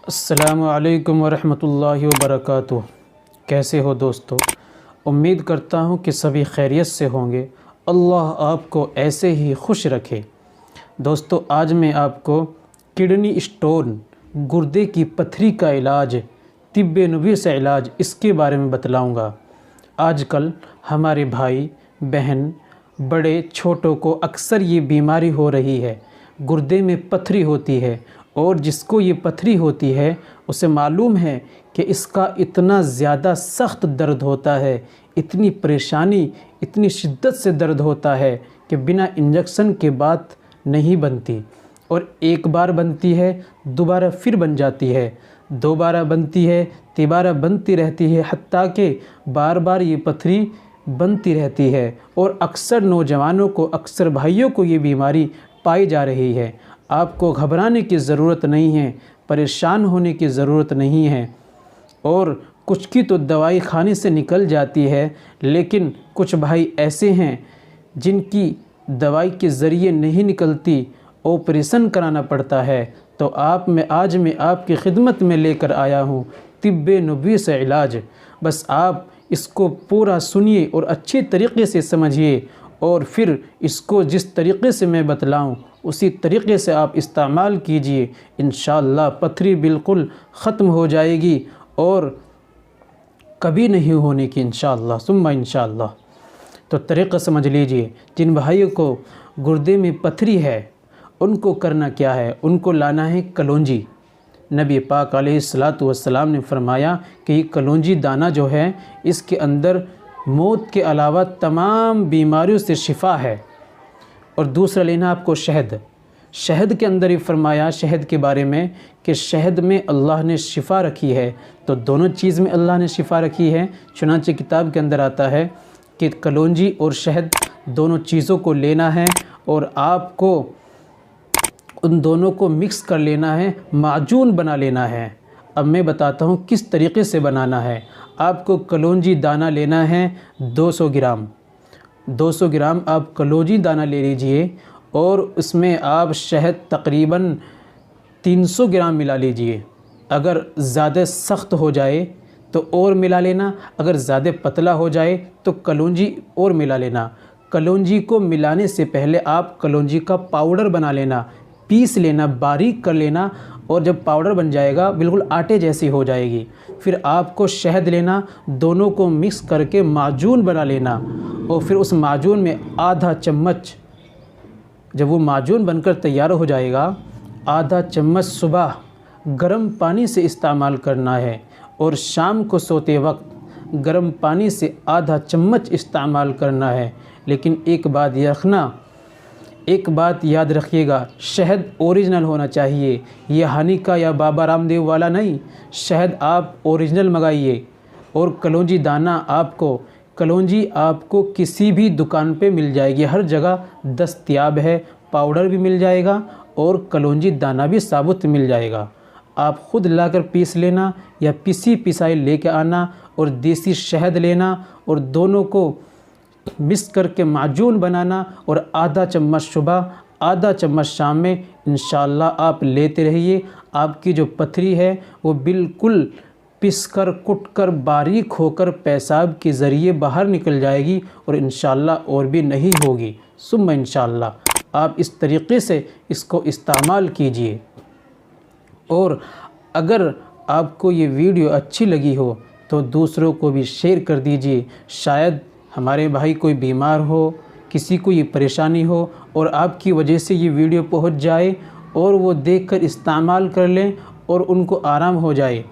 अस्सलामु अलैकुम वरहमतुल्लाहि वबरकातुह। कैसे हो दोस्तों? उम्मीद करता हूँ कि सभी खैरियत से होंगे। अल्लाह आपको ऐसे ही खुश रखे। दोस्तों, आज मैं आपको किडनी स्टोन, गुर्दे की पथरी का इलाज, तिब्बे नबी से इलाज, इसके बारे में बतलाऊँगा। आजकल हमारे भाई बहन, बड़े छोटों को अक्सर ये बीमारी हो रही है। गुर्दे में पथरी होती है और जिसको ये पथरी होती है उसे मालूम है कि इसका इतना ज़्यादा सख्त दर्द होता है, इतनी परेशानी, इतनी शिद्दत से दर्द होता है कि बिना इंजेक्शन के बात नहीं बनती। और एक बार बनती है, दोबारा फिर बन जाती है, दोबारा बनती है, तिबारा बनती रहती है, हत्ता कि बार बार ये पथरी बनती रहती है। और अक्सर नौजवानों को, अक्सर भाइयों को ये बीमारी पाई जा रही है। आपको घबराने की ज़रूरत नहीं है, परेशान होने की ज़रूरत नहीं है। और कुछ की तो दवाई खाने से निकल जाती है, लेकिन कुछ भाई ऐसे हैं जिनकी दवाई के ज़रिए नहीं निकलती, ऑपरेशन कराना पड़ता है। तो आज मैं आपकी खिदमत में लेकर आया हूँ तिब्बे नबी से इलाज। बस आप इसको पूरा सुनिए और अच्छे तरीक़े से समझिए, और फिर इसको जिस तरीक़े से मैं बतलाऊँ उसी तरीक़े से आप इस्तेमाल कीजिए। इंशाअल्लाह पथरी बिल्कुल ख़त्म हो जाएगी और कभी नहीं होने की, इंशाअल्लाह सुम्मा इंशाअल्लाह। तो तरीक़ा समझ लीजिए। जिन भाइयों को गुर्दे में पथरी है उनको करना क्या है? उनको लाना है कलौंजी। नबी पाक अलैहिस्सलातु वस्सलाम ने फरमाया कि ये कलौंजी दाना जो है, इसके अंदर मौत के अलावा तमाम बीमारियों से शिफा है। और दूसरा लेना आपको शहद। शहद के अंदर ही फरमाया शहद के बारे में कि शहद में अल्लाह ने शिफ़ा रखी है। तो दोनों चीज़ में अल्लाह ने शिफ़ा रखी है। चुनांचे किताब के अंदर आता है कि कलौंजी और शहद दोनों चीज़ों को लेना है और आपको उन दोनों को मिक्स कर लेना है, माजून बना लेना है। अब मैं बताता हूँ किस तरीक़े से बनाना है। आपको कलौंजी दाना लेना है 200 ग्राम। 200 ग्राम आप कलौंजी दाना ले लीजिए और उसमें आप शहद तकरीबन 300 ग्राम मिला लीजिए। अगर ज़्यादा सख्त हो जाए तो और मिला लेना, अगर ज़्यादा पतला हो जाए तो कलौंजी और मिला लेना। कलौंजी को मिलाने से पहले आप कलौंजी का पाउडर बना लेना, पीस लेना, बारीक कर लेना। और जब पाउडर बन जाएगा बिल्कुल आटे जैसी हो जाएगी, फिर आपको शहद लेना, दोनों को मिक्स करके माजून बना लेना। और फिर उस माजून में आधा चम्मच, जब वो माजून बनकर तैयार हो जाएगा, आधा चम्मच सुबह गर्म पानी से इस्तेमाल करना है और शाम को सोते वक्त गर्म पानी से आधा चम्मच इस्तेमाल करना है। लेकिन एक बात याद रखिएगा, शहद ओरिजिनल होना चाहिए, ये हनी का या बाबा रामदेव वाला नहीं। शहद आप ओरिजिनल मंगाइए। और कलौंजी आपको किसी भी दुकान पे मिल जाएगी, हर जगह दस्तयाब है। पाउडर भी मिल जाएगा और कलौंजी दाना भी साबुत मिल जाएगा। आप ख़ुद लाकर पीस लेना या पिसाई लेके आना और देसी शहद लेना और दोनों को मिक्स करके माजून बनाना और आधा चम्मच सुबह, आधा चम्मच शाम में इंशाअल्लाह आप लेते रहिए। आपकी जो पथरी है वो बिल्कुल पिसकर, कुटकर, बारीक होकर पेशाब के ज़रिए बाहर निकल जाएगी और इंशाअल्लाह और भी नहीं होगी। सुम्मा इंशाअल्लाह आप इस तरीक़े से इसको इस्तेमाल कीजिए। और अगर आपको ये वीडियो अच्छी लगी हो तो दूसरों को भी शेयर कर दीजिए। शायद हमारे भाई कोई बीमार हो, किसी को ये परेशानी हो और आपकी वजह से ये वीडियो पहुंच जाए और वो देखकर इस्तेमाल कर लें और उनको आराम हो जाए।